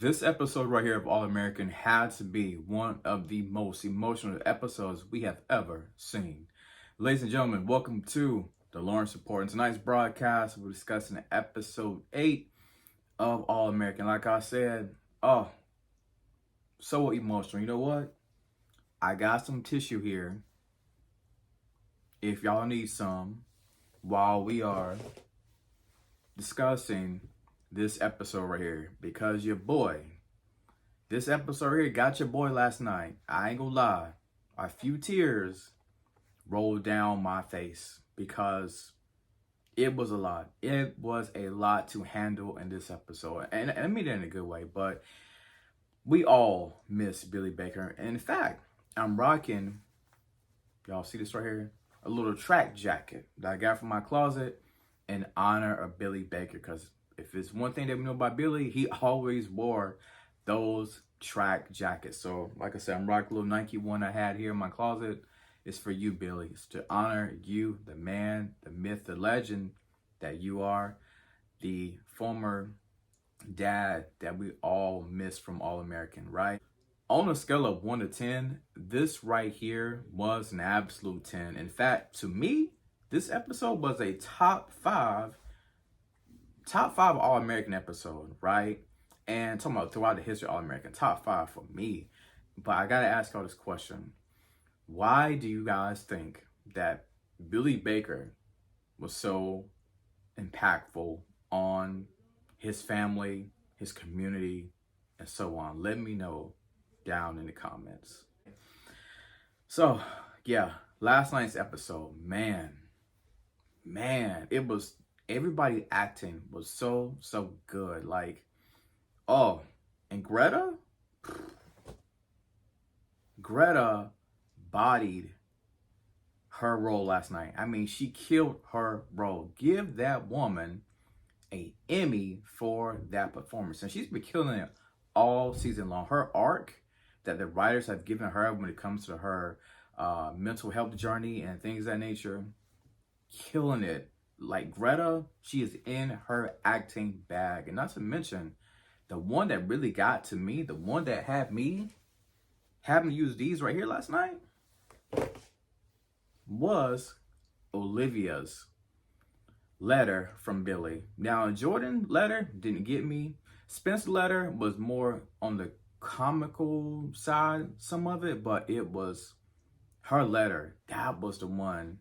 This episode right here of All American had to be one of the most emotional episodes we have ever seen. Ladies and gentlemen, welcome to the Lawrence Report. In tonight's broadcast, we're discussing episode 8 of All American. Like I said, so emotional. You know what? I got some tissue here. If y'all need some, while we are discussing this episode right here, because your boy, this episode right here got your boy last night. I ain't gonna lie, a few tears rolled down my face because it was a lot. It was a lot to handle in this episode, and I mean it in a good way. But we all miss Billy Baker. And in fact, I'm rocking, y'all see this right here, a little track jacket that I got from my closet in honor of Billy Baker, because if it's one thing that we know about Billy, he always wore those track jackets. So, like I said, I'm rocking a little Nike one I had here in my closet. It's for you, Billy. It's to honor you, the man, the myth, the legend that you are, the former dad that we all miss from All American, right? On a scale of 1 to 10, this right here was an absolute 10. In fact, to me, this episode was a top five All-American episode, right? And talking about throughout the history of All-American, top 5 for me. But I gotta ask y'all this question. Why do you guys think that Billy Baker was so impactful on his family, his community, and so on? Let me know down in the comments. So, yeah, last night's episode, man, it was, everybody acting was so good. Like, and Greta bodied her role last night. I mean, she killed her role. Give that woman an Emmy for that performance. And she's been killing it all season long. Her arc that the writers have given her when it comes to her mental health journey and things of that nature, killing it. Like Greta, she is in her acting bag. And not to mention, the one that really got to me, the one that had me having to use these right here last night, was Olivia's letter from Billy. Now, Jordan's letter didn't get me. Spencer's letter was more on the comical side, some of it, but it was her letter. That was the one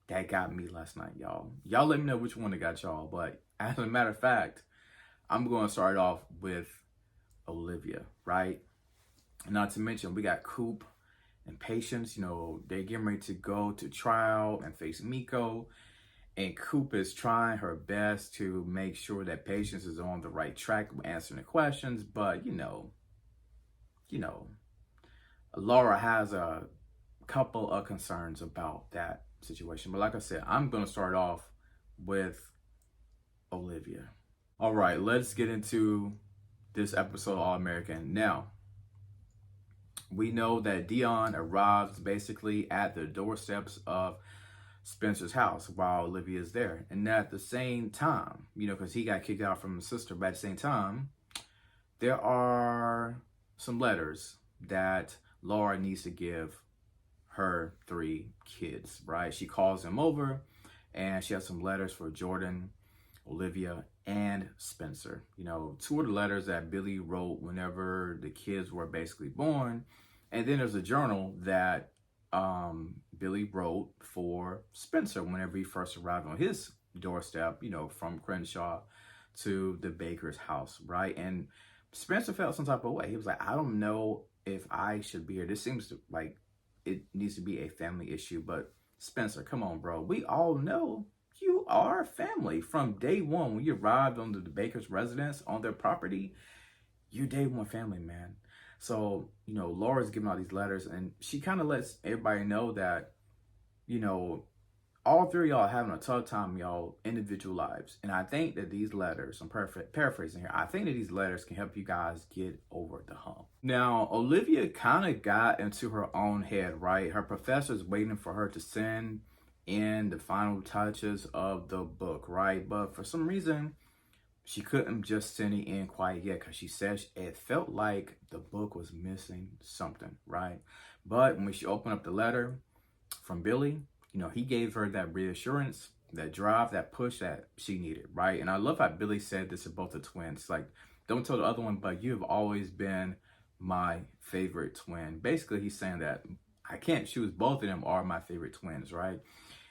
that got me last night, y'all. Y'all let me know which one that got y'all. But as a matter of fact, I'm going to start off with Olivia, right? Not to mention, we got Coop and Patience. You know, they're getting ready to go to trial and face Miko. And Coop is trying her best to make sure that Patience is on the right track answering the questions. But, you know, Laura has a couple of concerns about that situation. But like I said, I'm going to start off with Olivia. All right, let's get into this episode of All American. Now, we know that Dion arrives basically at the doorsteps of Spencer's house while Olivia is there. And at the same time, you know, because he got kicked out from his sister, but at the same time, there are some letters that Laura needs to give her 3 kids, right? She calls them over and she has some letters for Jordan, Olivia, and Spencer. You know, 2 of the letters that Billy wrote whenever the kids were basically born. And then there's a journal that Billy wrote for Spencer whenever he first arrived on his doorstep, you know, from Crenshaw to the Baker's house, right? And Spencer felt some type of way. He was like, I don't know if I should be here. This seems like it needs to be a family issue. But Spencer, come on, bro. We all know you are family. From day one, when you arrived on the Baker's residence, on their property, you're day one family, man. So, you know, Laura's giving out these letters, and she kind of lets everybody know that, you know, all 3 of y'all are having a tough time, y'all, individual lives. And I think that these letters, I'm paraphrasing here, I think that these letters can help you guys get over the hump. Now, Olivia kind of got into her own head, right? Her professor's waiting for her to send in the final touches of the book, right? But for some reason, she couldn't just send it in quite yet because she said it felt like the book was missing something, right? But when she opened up the letter from Billy, he gave her that reassurance, that drive, that push that she needed, right? And I love how Billy said this to both the twins. Like, don't tell the other one, but you have always been my favorite twin. Basically, he's saying that I can't choose, both of them are my favorite twins, right?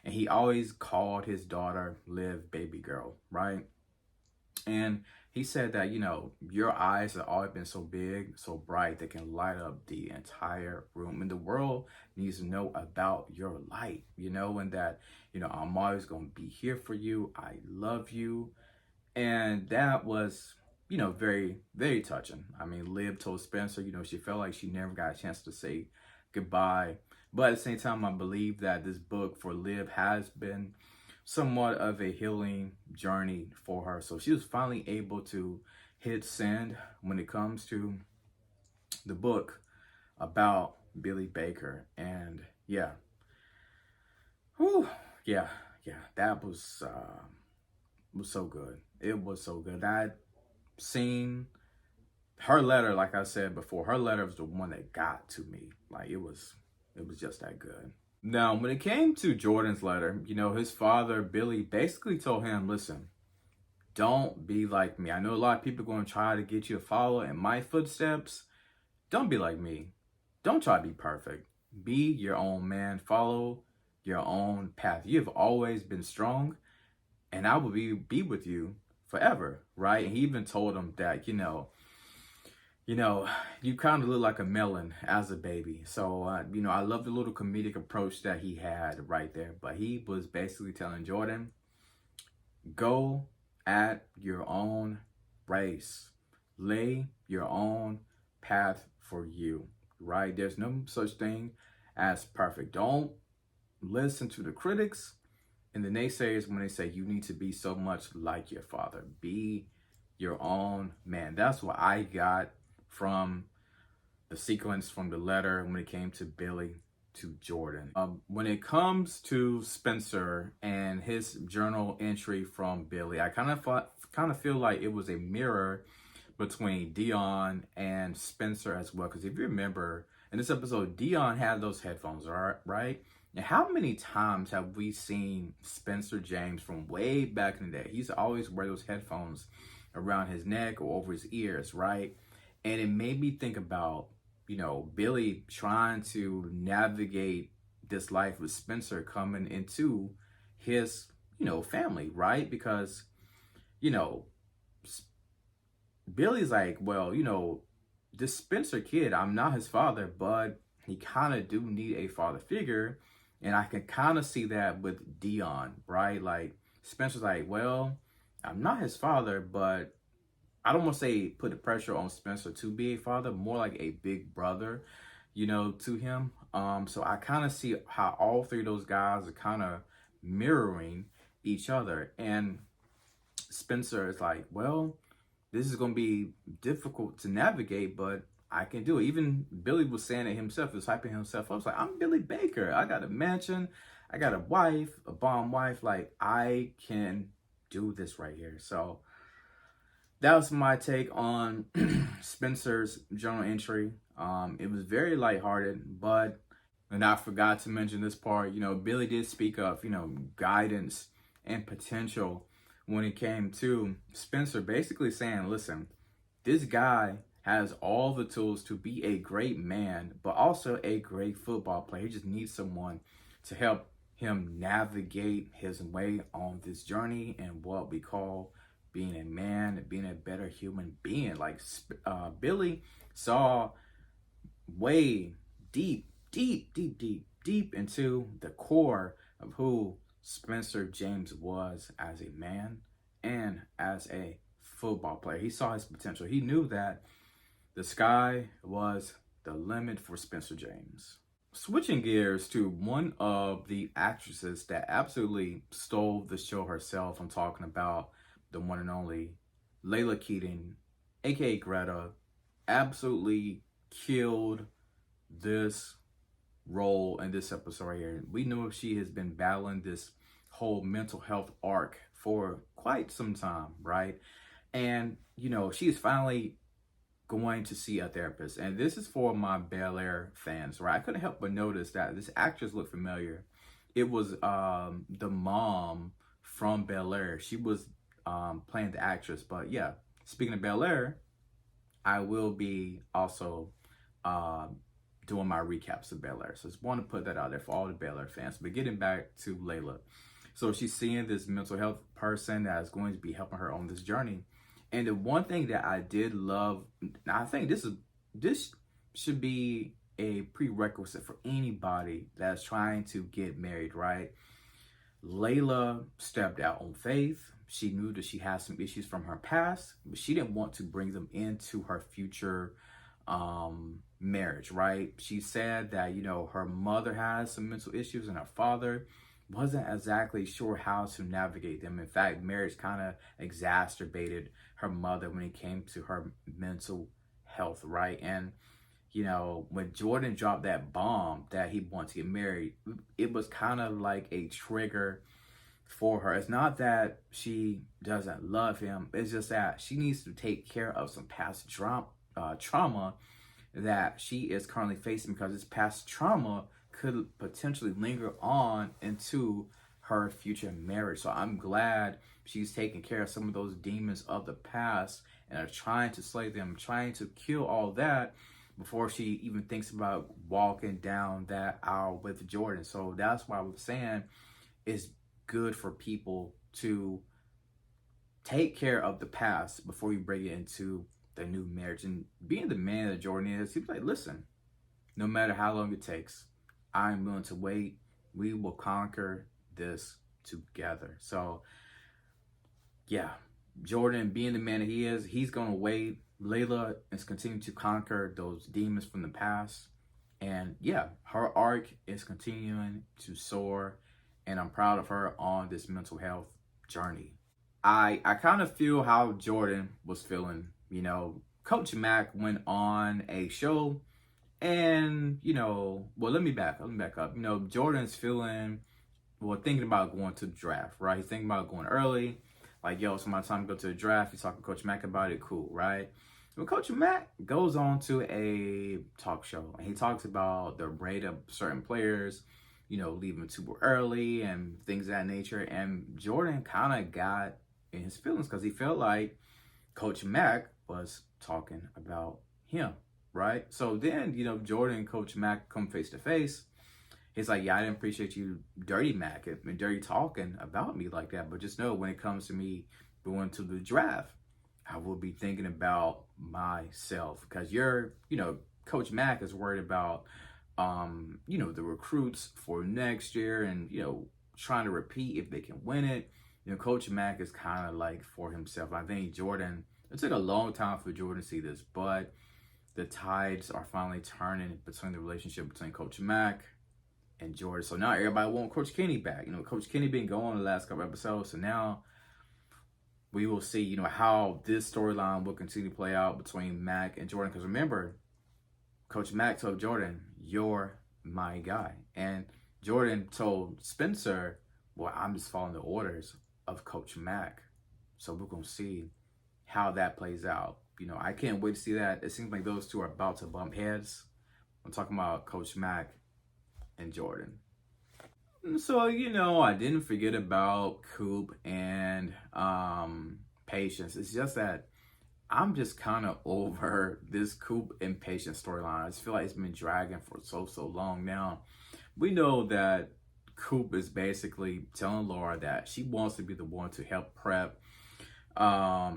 And he always called his daughter Liv baby girl, right? And he said that, your eyes have always been so big, so bright, they can light up the entire room. And the world needs to know about your light, and that, I'm always going to be here for you. I love you. And that was, very, very touching. I mean, Liv told Spencer, she felt like she never got a chance to say goodbye. But at the same time, I believe that this book for Liv has been somewhat of a healing journey for her. So she was finally able to hit send when it comes to the book about Billy Baker. And yeah, whew, yeah, that was so good. It was so good. That scene, her letter, like I said before, her letter was the one that got to me. Like, it was just that good. Now, when it came to Jordan's letter, his father, Billy, basically told him, listen, don't be like me. I know a lot of people are going to try to get you to follow in my footsteps. Don't be like me. Don't try to be perfect. Be your own man. Follow your own path. You have always been strong, and I will be with you forever, right? And he even told him that, you kind of look like a melon as a baby. So, I love the little comedic approach that he had right there. But he was basically telling Jordan, go at your own race. Lay your own path for you, right? There's no such thing as perfect. Don't listen to the critics and the naysayers when they say you need to be so much like your father. Be your own man. That's what I got from the sequence from the letter when it came to Billy to Jordan. When it comes to Spencer and his journal entry from Billy, I kind of feel like it was a mirror between Dion and Spencer as well. Because if you remember in this episode, Dion had those headphones, right? And how many times have we seen Spencer James from way back in the day? He used to always wear those headphones around his neck or over his ears, right? And it made me think about, Billy trying to navigate this life with Spencer coming into his, family, right? Because, Billy's like, well, this Spencer kid, I'm not his father, but he kind of do need a father figure. And I can kind of see that with Dion, right? Like, Spencer's like, well, I'm not his father, but I don't want to say put the pressure on Spencer to be a father, more like a big brother, to him. So I kind of see how all three of those guys are kind of mirroring each other. And Spencer is like, well, this is going to be difficult to navigate, but I can do it. Even Billy was saying it himself, he was hyping himself up. I was like, I'm Billy Baker. I got a mansion. I got a wife, a bomb wife. Like, I can do this right here. So that was my take on Spencer's journal entry. It was very lighthearted, but, and I forgot to mention this part, Billy did speak of, guidance and potential when it came to Spencer, basically saying, listen, this guy has all the tools to be a great man, but also a great football player. He just needs someone to help him navigate his way on this journey and what we call being a man, being a better human being. Like, Billy saw way deep into the core of who Spencer James was as a man and as a football player. He saw his potential. He knew that the sky was the limit for Spencer James. Switching gears to one of the actresses that absolutely stole the show herself, I'm talking about the one and only Layla Keating, aka Greta. Absolutely killed this role in this episode right here. We know she has been battling this whole mental health arc for quite some time, right? And, you know, she's finally going to see a therapist. And this is for my Bel Air fans, right? I couldn't help but notice that this actress looked familiar. It was the mom from Bel Air. She was playing the actress. But yeah, speaking of Bel Air, I will be also doing my recaps of Bel Air. So just want to put that out there for all the Bel Air fans. But getting back to Layla. So she's seeing this mental health person that is going to be helping her on this journey. And the one thing that I did love, I think this should be a prerequisite for anybody that's trying to get married, right? Layla stepped out on faith. She knew that she had some issues from her past, but she didn't want to bring them into her future marriage, right? She said that, you know, her mother has some mental issues and her father wasn't exactly sure how to navigate them. In fact, marriage kind of exacerbated her mother when it came to her mental health, right? And, you know, when Jordan dropped that bomb that he wanted to get married, it was kind of like a trigger for her. It's not that she doesn't love him, it's just that she needs to take care of some past trauma that she is currently facing, because this past trauma could potentially linger on into her future marriage. So I'm glad she's taking care of some of those demons of the past and are trying to slay them, trying to kill all that before she even thinks about walking down that aisle with Jordan. So that's why I was saying it's good for people to take care of the past before you bring it into the new marriage. And being the man that Jordan is, he's like, listen, no matter how long it takes, I'm willing to wait. We will conquer this together. So yeah, Jordan being the man that he is, he's going to wait. Layla is continuing to conquer those demons from the past. And yeah, her arc is continuing to soar. And I'm proud of her on this mental health journey. I kind of feel how Jordan was feeling. You know, Coach Mack went on a show and, you know, well, let me back up. You know, Jordan's feeling, well, thinking about going to the draft, right? He's thinking about going early. Like, yo, it's my time to go to the draft. He's talking to Coach Mack about it. Cool, right? Well, Coach Mack goes on to a talk show and he talks about the rate of certain players, you know, leaving too early and things of that nature. And Jordan kind of got in his feelings because he felt like Coach Mack was talking about him, right? So then, you know, Jordan and Coach Mack come face to face. He's like, yeah, I didn't appreciate you, Dirty Mac, and dirty talking about me like that. But just know when it comes to me going to the draft, I will be thinking about myself. Because you're, you know, Coach Mack is worried about, you know, the recruits for next year and, you know, trying to repeat if they can win it. You know, Coach Mack is kind of like for himself. I think Jordan, it took a long time for Jordan to see this, but the tides are finally turning between the relationship between Coach Mack and Jordan. So now everybody wants Coach Kenny back. You know, Coach Kenny been going the last couple episodes, so now we will see, you know, how this storyline will continue to play out between Mack and Jordan. Because remember, Coach Mack told Jordan, "You're my guy," and Jordan told Spencer, "Well, I'm just following the orders of Coach Mack." So we're gonna see how that plays out. You know, I can't wait to see that. It seems like those two are about to bump heads. I'm talking about Coach Mack and Jordan. So, you know, I didn't forget about Coop and Patience. It's just that I'm just kind of over this Coop and Patience storyline. I just feel like it's been dragging for so long now. We know that Coop is basically telling Laura that she wants to be the one to help prep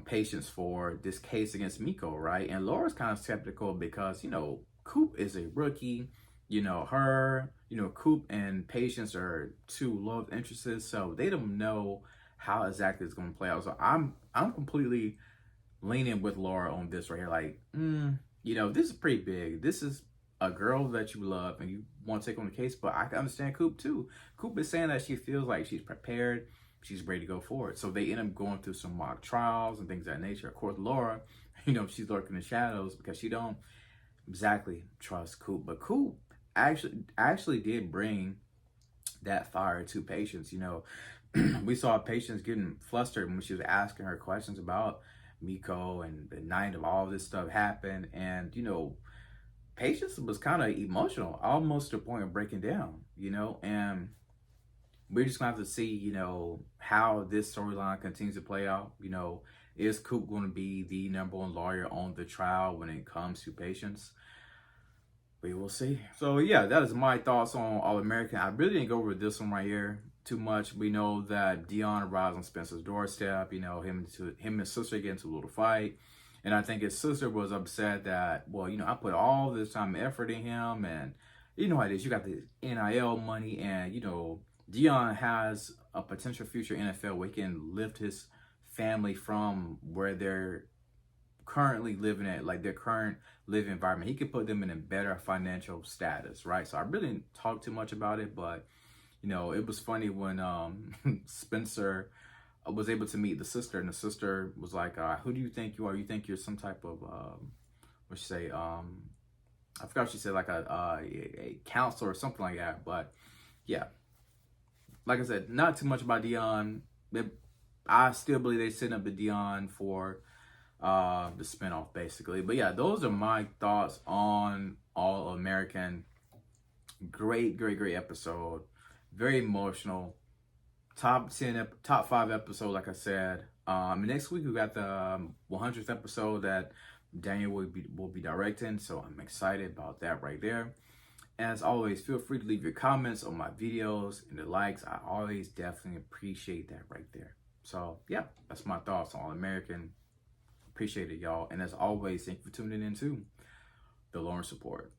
Patience for this case against Miko, right? And Laura's kind of skeptical because, you know, Coop is a rookie. You know, Coop and Patience are two love interests, so they don't know how exactly it's going to play out. So I'm completely leaning with Laura on this right here. Like, you know, this is pretty big. This is a girl that you love and you want to take on the case, but I can understand Coop too. Coop is saying that she feels like she's prepared, she's ready to go forward. So they end up going through some mock trials and things of that nature. Of course, Laura, you know, she's lurking in the shadows because she don't exactly trust Coop, but Coop actually did bring that fire to Patience. You know, we saw Patience getting flustered when she was asking her questions about Miko and the night of all this stuff happened. And, you know, Patience was kind of emotional, almost to the point of breaking down, you know, and we're just gonna have to see, you know, how this storyline continues to play out. You know, is Coop going to be the number one lawyer on the trial when it comes to Patience? We will see. So yeah, that is my thoughts on All American. I really didn't go over this one right here too much. We know that Dion arrives on Spencer's doorstep. You know, him and his sister get into a little fight. And I think his sister was upset that, well, you know, I put all this time and effort in him, and you know how it is. You got the NIL money, and you know, Dion has a potential future NFL where he can lift his family from where they're currently living at, like their current living environment. He could put them in a better financial status, right? So I really didn't talk too much about it, but you know, it was funny when Spencer was able to meet the sister, and the sister was like, "Who do you think you are? You think you're some type of what she say? I forgot what she said, like a counselor or something like that." But yeah, like I said, not too much about Dion. I still believe they setting up the Dion for the spinoff, basically. But yeah, those are my thoughts on All American. Great episode. Very emotional. Top 5 episode, like I said. Next week we got the 100th episode that Daniel will be directing, so I'm excited about that right there. As always, feel free to leave your comments on my videos and the likes. I always definitely appreciate that right there. So yeah, that's my thoughts on All American. Appreciate it, y'all. And as always, thank you for tuning in to the Lawrence Report.